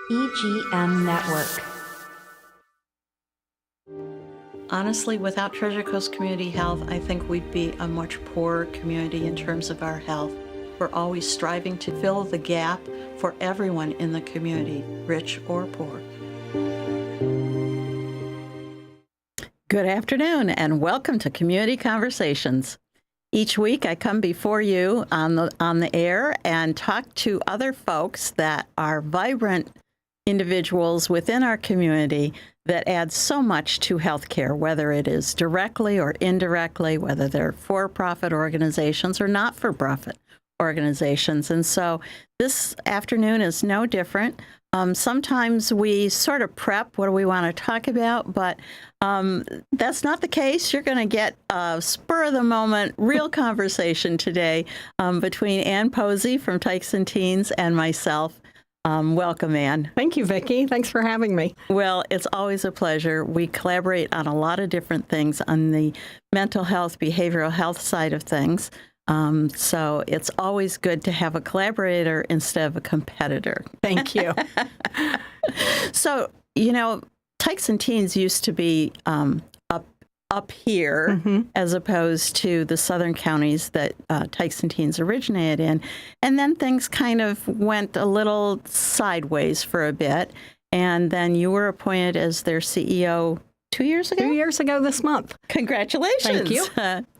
EGM Network. Honestly, without Treasure Coast Community Health, I think we'd be a much poorer community in terms of our health. We're always striving to fill the gap for everyone in the community, rich or poor. Good afternoon, and welcome to Community Conversations. Each week, I come before you on the air and talk to other folks that are vibrant individuals within our community that add so much to healthcare, whether it is directly or indirectly, whether they're for-profit organizations or not-for-profit organizations. And so this afternoon is no different. Sometimes we sort of prep what do we want to talk about, but that's not the case. You're going to get a spur-of-the-moment real conversation today between Ann Posey from Tykes and Teens and myself. Welcome, Ann. Thank you, Vicki. Thanks for having me. Well, it's always a pleasure. We collaborate on a lot of different things on the mental health, behavioral health side of things. So it's always good to have a collaborator instead of a competitor. Thank you. So, Tykes and Teens used to be up here as opposed to the southern counties that Tykes and Teens originated in. And then things kind of went a little sideways for a bit. And then you were appointed as their CEO 2 years ago? 2 years ago this month. Congratulations. Thank you.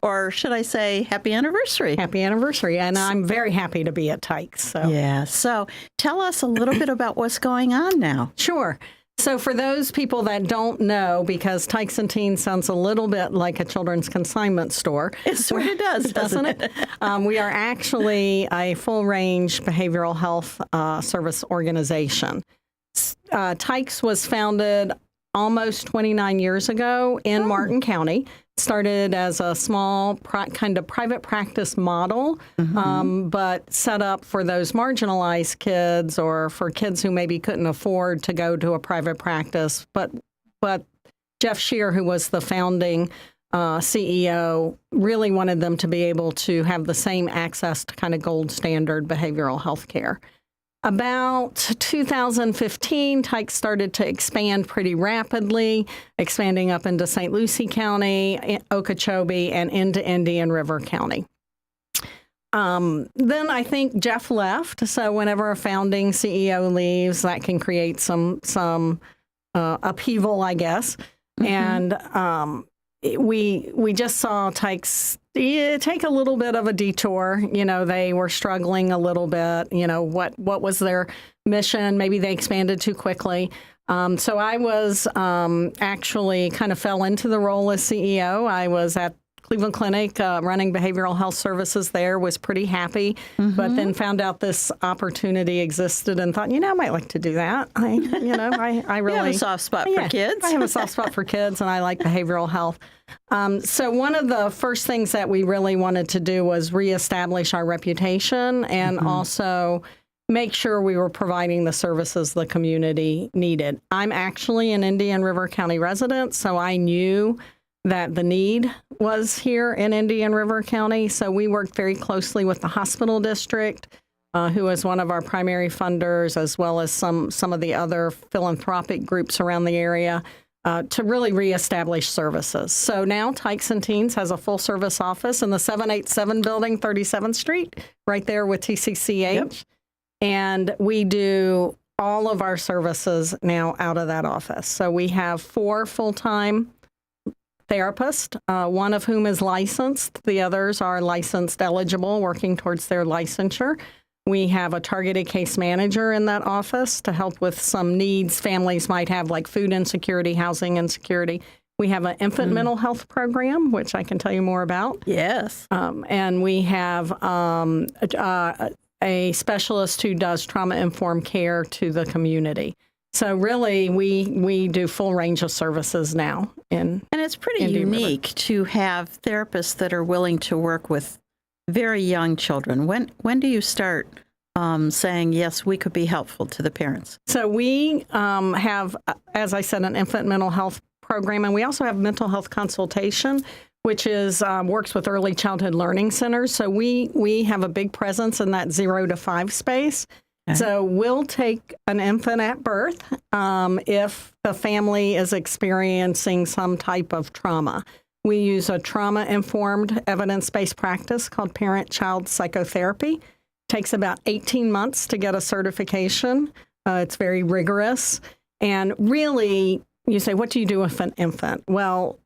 Or should I say happy anniversary? Happy anniversary. And I'm very happy to be at Tykes. So. Yeah. So tell us a little bit about what's going on now. Sure. So for those people that don't know, because Tykes and Teens sounds a little bit like a children's consignment store. It sort of does, doesn't it? We are actually a full-range behavioral health service organization. Tykes was founded almost 29 years ago in Martin County. Started as a small kind of private practice model, but set up for those marginalized kids or for kids who maybe couldn't afford to go to a private practice. But Jeff Shear, who was the founding CEO, really wanted them to be able to have the same access to kind of gold standard behavioral health care. About 2015, Tykes started to expand pretty rapidly, expanding up into St. Lucie County, Okeechobee, and into Indian River County. Then I think Jeff left, so whenever a founding CEO leaves, that can create some upheaval, I guess. And we just saw Tykes take a little bit of a detour. They were struggling a little bit. What was their mission? Maybe they expanded too quickly. So I was actually kind of fell into the role as CEO. I was at Cleveland Clinic running behavioral health services there, was pretty happy, but then found out this opportunity existed and thought, I might like to do that. I really have a soft spot for kids. I have a soft spot for kids, and I like behavioral health. So one of the first things that we really wanted to do was reestablish our reputation and also make sure we were providing the services the community needed. I'm actually an Indian River County resident, so I knew that the need was here in Indian River County. So we worked very closely with the hospital district, who is one of our primary funders, as well as some of the other philanthropic groups around the area, to really reestablish services. So now Tykes and Teens has a full-service office in the 787 building, 37th Street, right there with TCCH. Yep. And we do all of our services now out of that office. So we have 4 full-time therapists, one of whom is licensed. The others are licensed eligible, working towards their licensure. We have a targeted case manager in that office to help with some needs families might have, like food insecurity, housing insecurity. We have an infant mental health program, which I can tell you more about. Yes. And we have a specialist who does trauma-informed care to the community. So really, we do full range of services now. And it's pretty unique to have therapists that are willing to work with very young children. When do you start saying, yes, we could be helpful to the parents? So we have, as I said, an infant mental health program, and we also have mental health consultation, which is works with early childhood learning centers. So we have a big presence in that 0 to 5 space. So we'll take an infant at birth if the family is experiencing some type of trauma. We use a trauma-informed evidence-based practice called parent-child psychotherapy. Takes about 18 months to get a certification. It's very rigorous. And really, you say, what do you do with an infant? Well,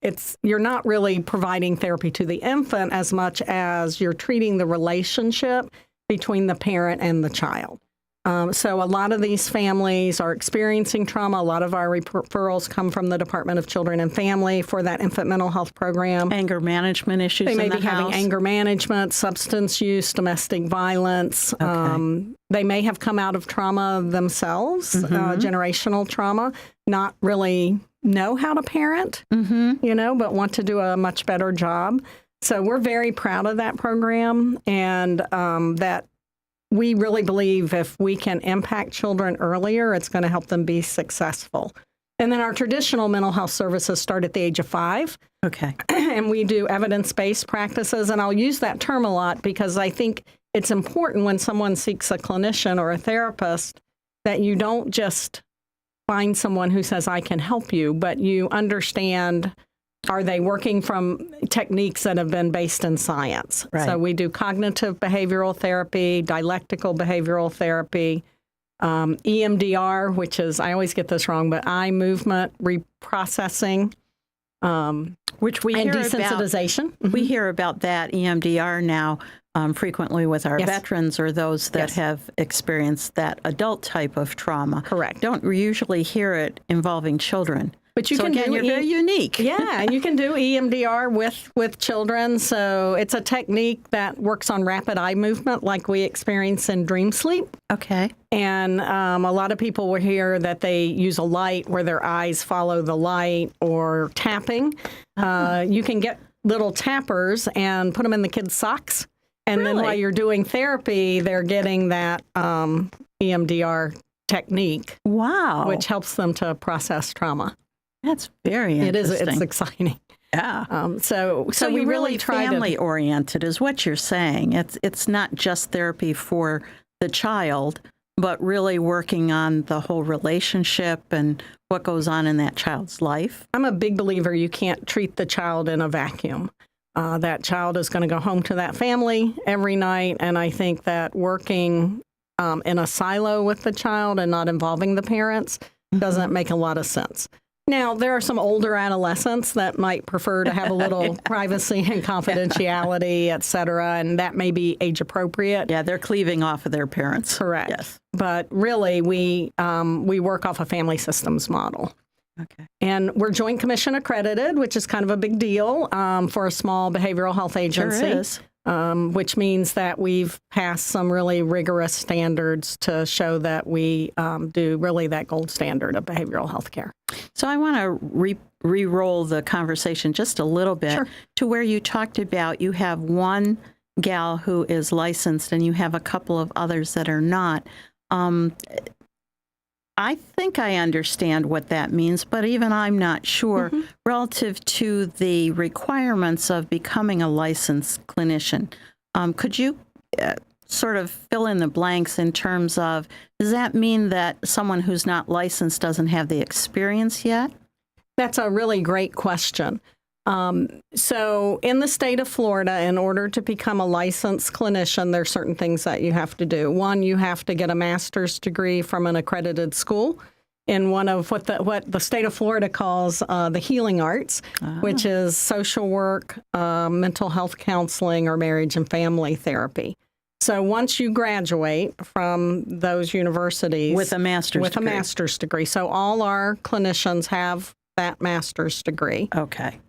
you're not really providing therapy to the infant as much as you're treating the relationship between the parent and the child. So a lot of these families are experiencing trauma. A lot of our referrals come from the Department of Children and Family for that infant mental health program. Anger management issues They may in the be having house. anger management, substance use, domestic violence. Okay. They may have come out of trauma themselves, generational trauma, not really know how to parent, but want to do a much better job. So we're very proud of that program, and that we really believe if we can impact children earlier, it's going to help them be successful. And then our traditional mental health services start at the age of 5. Okay. And we do evidence-based practices. And I'll use that term a lot because I think it's important when someone seeks a clinician or a therapist that you don't just find someone who says, I can help you, but you understand, are they working from techniques that have been based in science? Right. So we do cognitive behavioral therapy, dialectical behavioral therapy, EMDR, which is, I always get this wrong, but eye movement reprocessing, which we and hear desensitization. about. We hear about that EMDR now frequently with our veterans or those that have experienced that adult type of trauma. Correct. Don't usually hear it involving children. But you so can again, do you're very unique. Yeah, and you can do EMDR with children. So it's a technique that works on rapid eye movement like we experience in dream sleep. Okay. And a lot of people will hear that they use a light where their eyes follow the light, or tapping. You can get little tappers and put them in the kids' socks. And then while you're doing therapy, they're getting that EMDR technique. Wow. Which helps them to process trauma. That's very interesting. It is. It's exciting. Yeah. So we really try family oriented is what you're saying. It's not just therapy for the child, but really working on the whole relationship and what goes on in that child's life. I'm a big believer you can't treat the child in a vacuum. That child is going to go home to that family every night, and I think that working in a silo with the child and not involving the parents doesn't make a lot of sense. Now, there are some older adolescents that might prefer to have a little privacy and confidentiality, et cetera, and that may be age appropriate. Yeah, they're cleaving off of their parents. Correct. Yes. But really, we work off a family systems model. Okay. And we're Joint Commission accredited, which is kind of a big deal for a small behavioral health agency. Sure is. Which means that we've passed some really rigorous standards to show that we do really that gold standard of behavioral health care. So I want to re-roll the conversation just a little bit to where you talked about you have one gal who is licensed and you have a couple of others that are not. I think I understand what that means, but even I'm not sure relative to the requirements of becoming a licensed clinician. Could you sort of fill in the blanks in terms of, does that mean that someone who's not licensed doesn't have the experience yet? That's a really great question. So in the state of Florida, in order to become a licensed clinician, there are certain things that you have to do. One, you have to get a master's degree from an accredited school in one of what the state of Florida calls the healing arts, which is social work, mental health counseling, or marriage and family therapy. So once you graduate from those universities with a master's degree, so all our clinicians have that master's degree. Okay.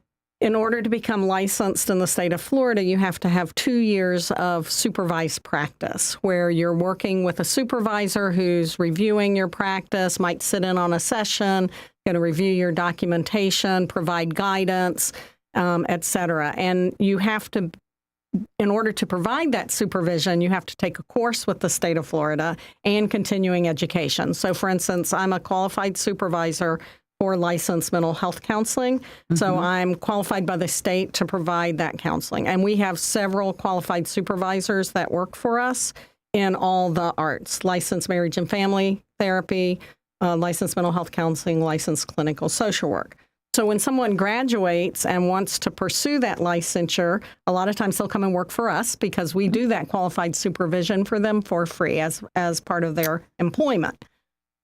In order to become licensed in the state of Florida, you have to have 2 years of supervised practice where you're working with a supervisor who's reviewing your practice, might sit in on a session, going to review your documentation, provide guidance, et cetera. And you have to, in order to provide that supervision, you have to take a course with the state of Florida and continuing education. So, for instance, I'm a qualified supervisor for licensed mental health counseling. So I'm qualified by the state to provide that counseling. And we have several qualified supervisors that work for us in all the arts, licensed marriage and family therapy, licensed mental health counseling, licensed clinical social work. So when someone graduates and wants to pursue that licensure, a lot of times they'll come and work for us because we do that qualified supervision for them for free as part of their employment.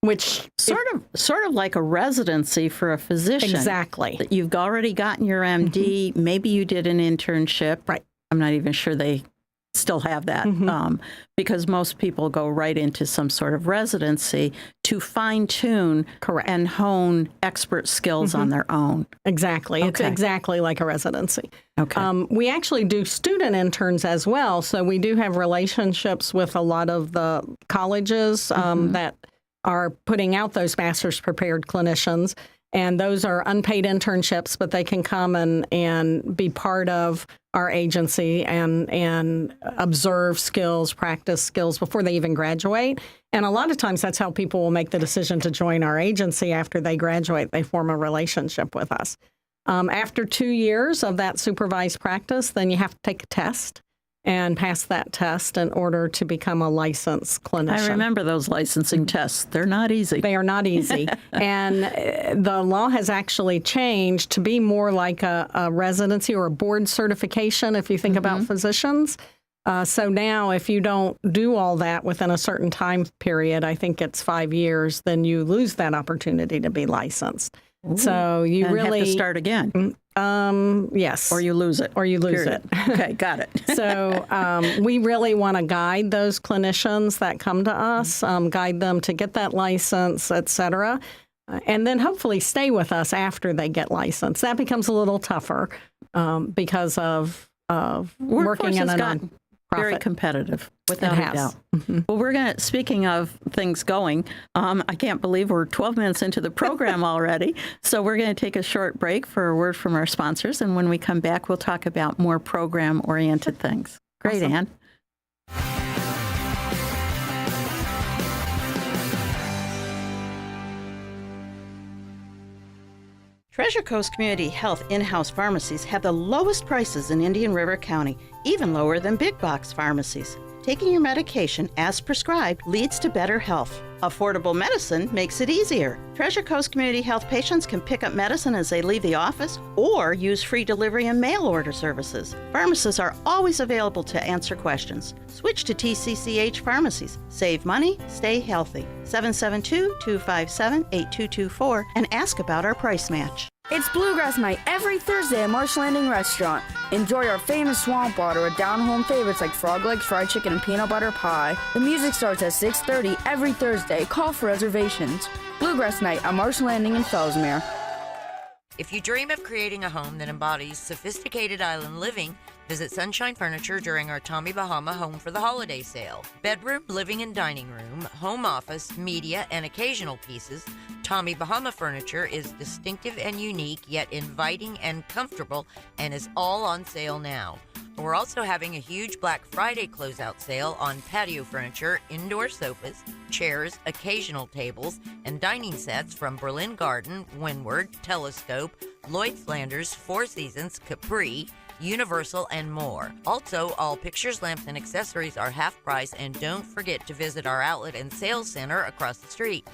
Which sort of like a residency for a physician. Exactly. That you've already gotten your MD. Maybe you did an internship. Right. I'm not even sure they still have that because most people go right into some sort of residency to fine-tune and hone expert skills on their own. Exactly. Okay. It's exactly like a residency. Okay. We actually do student interns as well. So we do have relationships with a lot of the colleges that are putting out those master's prepared clinicians. And those are unpaid internships, but they can come and be part of our agency and observe skills, practice skills before they even graduate. And a lot of times that's how people will make the decision to join our agency after they graduate. They form a relationship with us. After 2 years of that supervised practice, then you have to take a test and pass that test in order to become a licensed clinician. I remember those licensing tests. They're not easy. They are not easy. And the law has actually changed to be more like a residency or a board certification if you think about physicians. So now if you don't do all that within a certain time period, I think it's 5 years, then you lose that opportunity to be licensed. Ooh. So you and really have to start again. Yes. Or you lose it. Or you lose Period. it. Okay, got it. So we really want to guide those clinicians that come to us, guide them to get that license, et cetera, and then hopefully stay with us after they get licensed. That becomes a little tougher because of working in a nonprofit. Very competitive, without a doubt. Well, speaking of things going, I can't believe we're 12 minutes into the program already. So we're going to take a short break for a word from our sponsors. And when we come back, we'll talk about more program-oriented things. Great, awesome. Ann. Treasure Coast Community Health in-house pharmacies have the lowest prices in Indian River County, even lower than big box pharmacies. Taking your medication as prescribed leads to better health. Affordable medicine makes it easier. Treasure Coast Community Health patients can pick up medicine as they leave the office or use free delivery and mail order services. Pharmacists are always available to answer questions. Switch to TCCH pharmacies. Save money, stay healthy. 772-257-8224 and ask about our price match. It's Bluegrass Night every Thursday at Marsh Landing Restaurant. Enjoy our famous swamp water with down-home favorites like frog legs, fried chicken, and peanut butter pie. The music starts at 6:30 every Thursday. Call for reservations. Bluegrass Night at Marsh Landing in Fellsmere. If you dream of creating a home that embodies sophisticated island living, visit Sunshine Furniture during our Tommy Bahama Home for the Holiday sale. Bedroom, living and dining room, home office, media, and occasional pieces, Tommy Bahama Furniture is distinctive and unique, yet inviting and comfortable, and is all on sale now. We're also having a huge Black Friday closeout sale on patio furniture, indoor sofas, chairs, occasional tables, and dining sets from Berlin Garden, Windward, Telescope, Lloyd Flanders, Four Seasons, Capri, Universal, and more. Also, all pictures, lamps, and accessories are half price, and don't forget to visit our outlet and sales center across the street.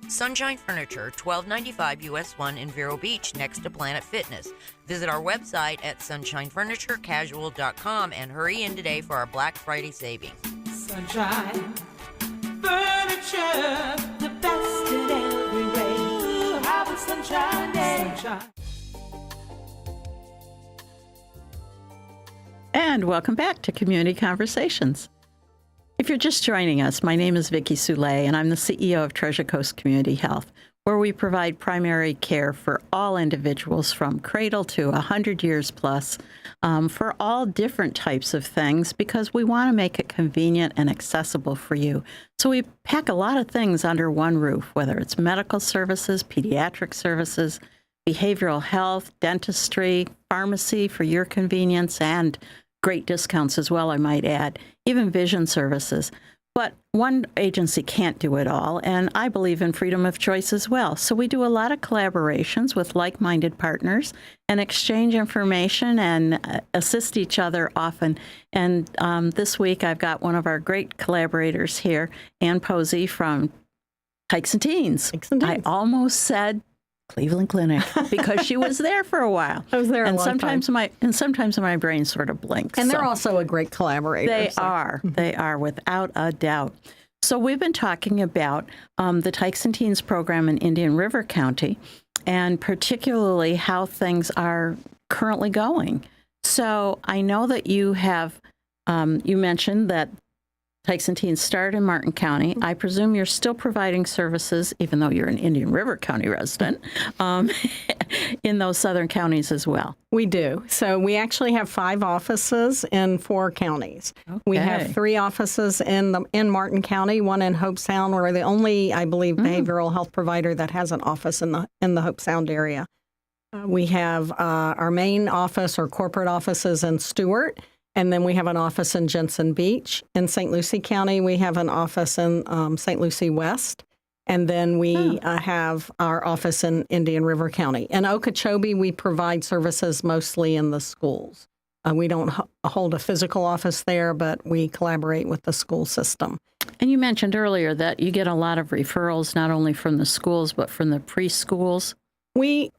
Sunshine Furniture, 1295 US 1 in Vero Beach, next to Planet Fitness. Visit our website at sunshinefurniturecasual.com and hurry in today for our Black Friday savings. Sunshine Furniture, the best in every way. Ooh, have a sunshine day. Sunshine. And welcome back to Community Conversations. If you're just joining us, my name is Vicki Soulé, and I'm the CEO of Treasure Coast Community Health, where we provide primary care for all individuals from cradle to 100 years plus, for all different types of things, because we want to make it convenient and accessible for you. So we pack a lot of things under one roof, whether it's medical services, pediatric services, behavioral health, dentistry, pharmacy for your convenience, and great discounts as well, I might add, even vision services. But one agency can't do it all, and I believe in freedom of choice as well. So we do a lot of collaborations with like-minded partners and exchange information and assist each other often. And this week I've got one of our great collaborators here, Ann Posey from Tykes and Teens. I almost said Cleveland Clinic because she was there for a while. I was there a long sometimes time. sometimes my brain sort of blinks. And they're also a great collaborator. They are without a doubt. So we've been talking about the Tykes and Teens program in Indian River County, and particularly how things are currently going. So I know that you have you mentioned that Tykes and Teens started in Martin County. I presume you're still providing services, even though you're an Indian River County resident, in those southern counties as well. We do. So we actually have 5 offices in 4 counties. Okay. We have 3 offices in Martin County, 1 in Hope Sound. We're the only, I believe, behavioral health provider that has an office in the Hope Sound area. We have our main office or corporate offices in Stewart. And then we have an office in Jensen Beach. In St. Lucie County, we have an office in St. Lucie West. And then we have our office in Indian River County. In Okeechobee, we provide services mostly in the schools. We don't hold a physical office there, but we collaborate with the school system. And you mentioned earlier that you get a lot of referrals, not only from the schools, but from the preschools. We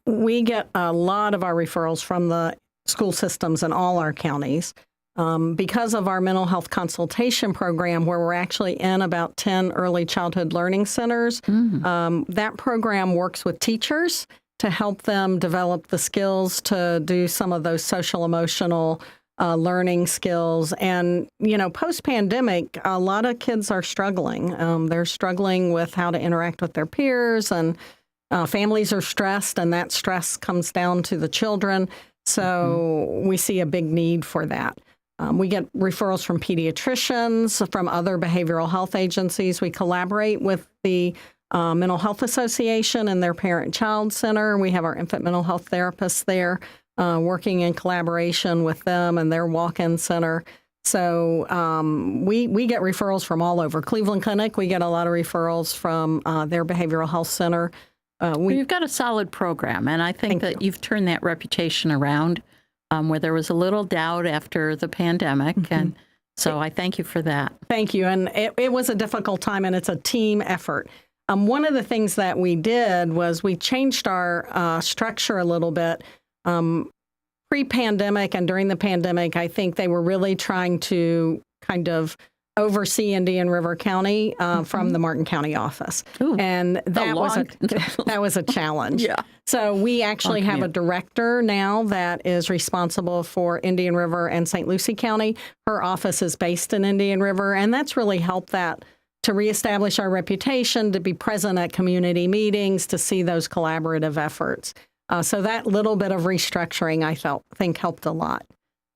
get a lot of our referrals from the school systems in all our counties. Because of our mental health consultation program, where we're actually in about 10 early childhood learning centers, that program works with teachers to help them develop the skills to do some of those social emotional learning skills. And, post-pandemic, a lot of kids are struggling. They're struggling with how to interact with their peers, and families are stressed, and that stress comes down to the children. So we see a big need for that. We get referrals from pediatricians, from other behavioral health agencies. We collaborate with the Mental Health Association and their Parent-Child Center. We have our infant mental health therapists there working in collaboration with them and their walk-in center. So we get referrals from all over. Cleveland Clinic, we get a lot of referrals from their behavioral health center. You've got a solid program, and I think that you've turned that reputation around. Where there was a little doubt after the pandemic. And so I thank you for that. Thank you. And it was a difficult time, and it's a team effort. One of the things that we did was we changed our structure a little bit. Pre-pandemic and during the pandemic, I think they were really trying to kind of oversee Indian River County from the Martin County office. Ooh, and that was a challenge. Yeah. So we actually have a director now that is responsible for Indian River and St. Lucie County. Her office is based in Indian River, and that's really helped that to reestablish our reputation, to be present at community meetings, to see those collaborative efforts. So that little bit of restructuring, I think helped a lot.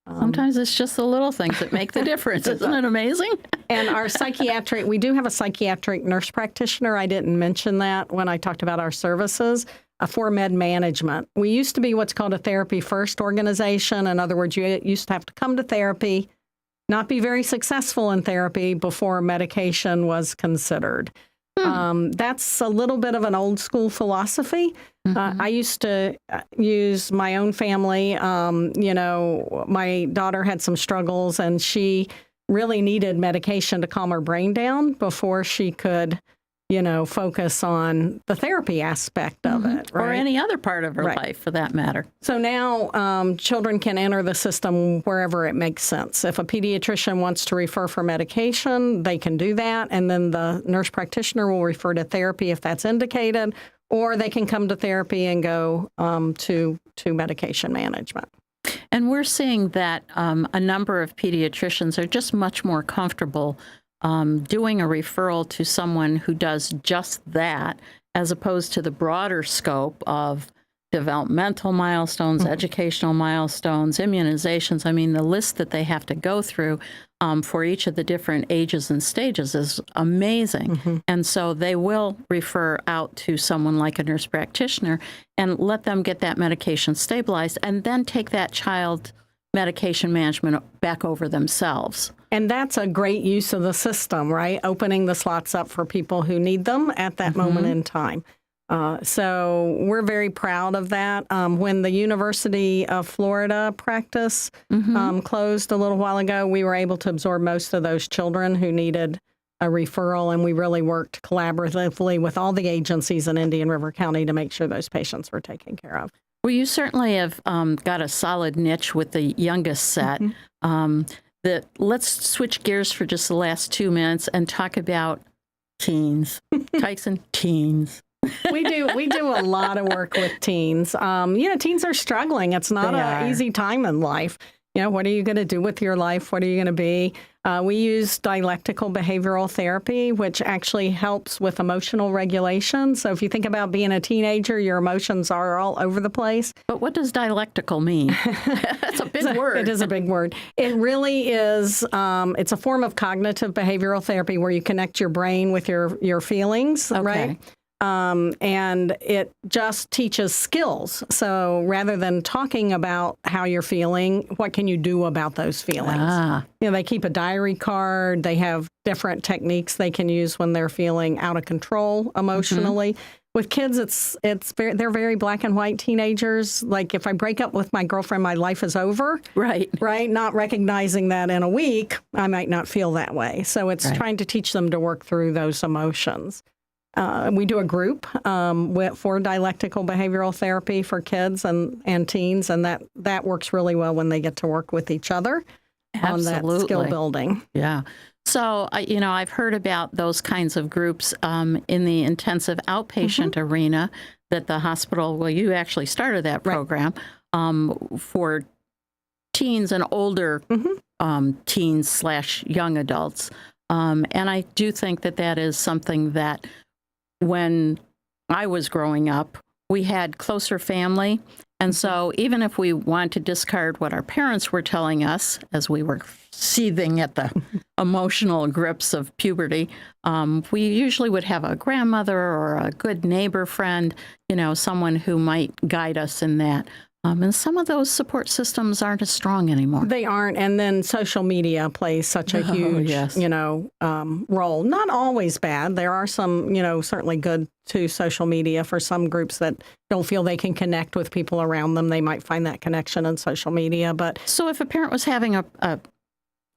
Sometimes it's just the little things that make the difference. Isn't it amazing? And our we do have a psychiatric nurse practitioner. I didn't mention that when I talked about our services for med management. We used to be what's called a therapy first organization. In other words, you used to have to come to therapy, not be very successful in therapy before medication was considered. That's a little bit of an old school philosophy. I used to use my own family. My daughter had some struggles, and she really needed medication to calm her brain down before she could, focus on the therapy aspect of it. Right? Or any other part of her life, for that matter. So now children can enter the system wherever it makes sense. If a pediatrician wants to refer for medication, they can do that, and then the nurse practitioner will refer to therapy if that's indicated, or they can come to therapy and go to medication management. And we're seeing that a number of pediatricians are just much more comfortable doing a referral to someone who does just that, as opposed to the broader scope of developmental milestones, educational milestones, immunizations. I mean, the list that they have to go through for each of the different ages and stages is amazing. And so they will refer out to someone like a nurse practitioner and let them get that medication stabilized, and then take that child medication management back over themselves. And that's a great use of the system, right? Opening the slots up for people who need them at that moment in time. So we're very proud of that. When the University of Florida practice closed a little while ago, we were able to absorb most of those children who needed a referral, and we really worked collaboratively with all the agencies in Indian River County to make sure those patients were taken care of. Well, you certainly have got a solid niche with the youngest set. Let's switch gears for just the last 2 minutes and talk about teens, Tykes and Teens. We do a lot of work with teens. Teens are struggling. It's not an easy time in life. What are you going to do with your life? What are you going to be? We use dialectical behavioral therapy, which actually helps with emotional regulation. So if you think about being a teenager, your emotions are all over the place. But what does dialectical mean? That's a big word. It is a big word. It really is. It's a form of cognitive behavioral therapy where you connect your brain with your feelings, right? And it just teaches skills. So rather than talking about how you're feeling, what can you do about those feelings? They keep a diary card. They have different techniques they can use when they're feeling out of control emotionally. With kids, they're very black and white teenagers. Like if I break up with my girlfriend, my life is over. Right. Not recognizing that in a week, I might not feel that way. So it's trying to teach them to work through those emotions. We do a group for dialectical behavioral therapy for kids and teens, and that works really well when they get to work with each other on that skill building. Yeah. So, I've heard about those kinds of groups in the intensive outpatient arena that the hospital, you actually started that program for teens and older teens / young adults. And I do think that is something that when I was growing up, we had closer family. And so even if we wanted to discard what our parents were telling us as we were seething at the emotional grips of puberty, we usually would have a grandmother or a good neighbor friend, someone who might guide us in that. And some of those support systems aren't as strong anymore. They aren't. And then social media plays such a huge, role. Not always bad. There are some, certainly good to social media for some groups that don't feel they can connect with people around them. They might find that connection in social media. But so if a parent was having a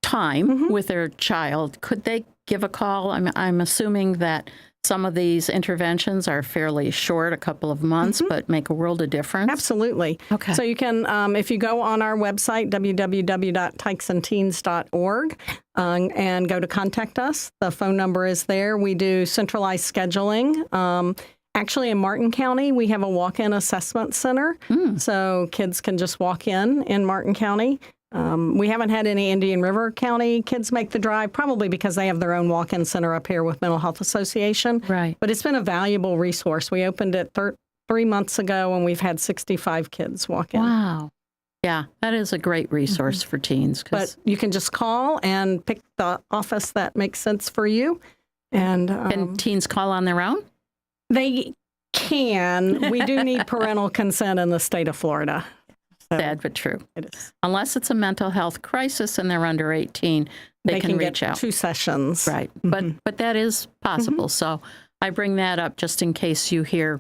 time with their child, could they give a call? I'm assuming that some of these interventions are fairly short, a couple of months, but make a world of difference. Absolutely. Okay. So you can, if you go on our website, www.tykesandteens.org, and go to contact us, the phone number is there. We do centralized scheduling. Actually, in Martin County, we have a walk-in assessment center. So kids can just walk in Martin County. We haven't had any Indian River County kids make the drive, probably because they have their own walk-in center up here with Mental Health Association. Right. But it's been a valuable resource. We opened it 3 months ago, and we've had 65 kids walk in. Wow. Yeah, that is a great resource for teens. But you can just call and pick the office that makes sense for you. And can teens call on their own? They can. We do need parental consent in the state of Florida. Sad but true. It is. Unless it's a mental health crisis and they're under 18, they can reach get out. 2 sessions. Right. But that is possible. So I bring that up just in case you hear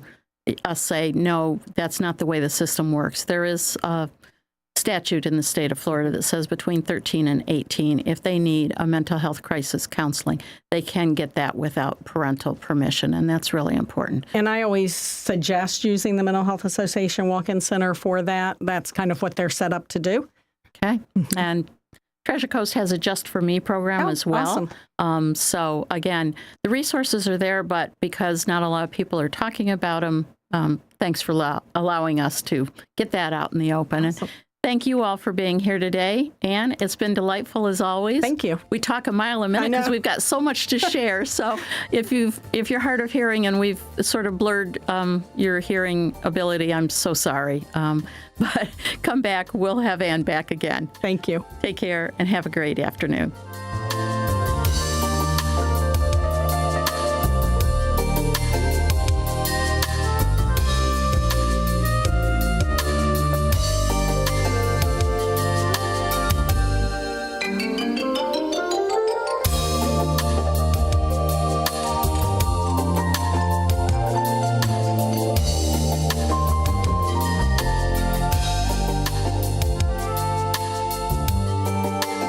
us say, no, that's not the way the system works. There is a statute in the state of Florida that says between 13 and 18, if they need a mental health crisis counseling, they can get that without parental permission, and that's really important. And I always suggest using the Mental Health Association Walk-In Center for that. That's kind of what they're set up to do. Okay. And Treasure Coast has a Just For Me program as well. Awesome. So, again, the resources are there, but because not a lot of people are talking about them, thanks for allowing us to get that out in the open. Awesome. Thank you all for being here today. Anne, it's been delightful as always. Thank you. We talk a mile a minute because we've got so much to share. So if you're hard of hearing and we've sort of blurred your hearing ability, I'm so sorry. But come back. We'll have Anne back again. Thank you. Take care and have a great afternoon.